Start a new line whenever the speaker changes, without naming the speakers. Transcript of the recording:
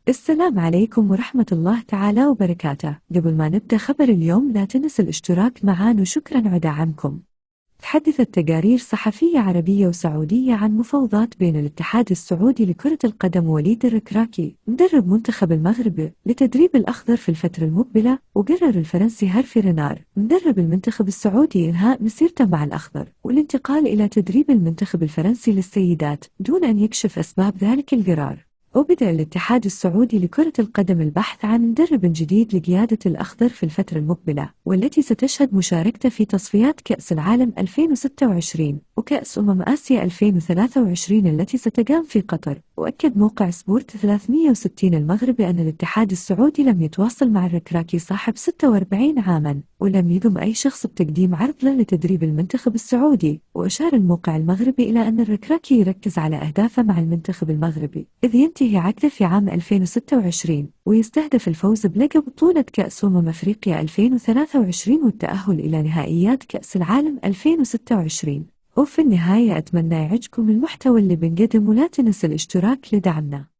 السلام عليكم ورحمة الله تعالى وبركاته. قبل ما نبدأ خبر اليوم لا تنسى الاشتراك معنا وشكرا على دعمكم. تحدثت تقارير صحفية عربية وسعودية عن مفاوضات بين الاتحاد السعودي لكرة القدم ووليد الركراكي مدرب منتخب المغرب لتدريب الأخضر في الفترة المقبلة. وقرر الفرنسي هيرفي رينار مدرب المنتخب السعودي إنهاء مسيرته مع الأخضر والانتقال إلى تدريب المنتخب الفرنسي للسيدات دون أن يكشف أسباب ذلك القرار. وبدأ الاتحاد السعودي لكرة القدم البحث عن مدرب جديد لقيادة الأخضر في الفترة المقبلة، والتي ستشهد مشاركته في تصفيات كأس العالم 2026 وكأس آسيا 2023 التي ستقام في قطر. وأكد موقع سبورت 360 المغربي أن الاتحاد السعودي لم يتواصل مع الركراكي صاحب 46 عاماً، ولم يقم أي شخص بتقديم عرض له لتدريب المنتخب السعودي. وأشار الموقع المغربي إلى أن الركراكي يركز على أهدافه مع المنتخب المغربي إذ ينتهي عقده في عام 2026 ويستهدف الفوز بلقب بطولة كأس أفريقيا 2023 والتأهل إلى نهائيات كأس العالم 2026. وفي النهاية أتمنى يعجبكم المحتوى اللي بنقدم ولا تنسى الاشتراك لدعمنا.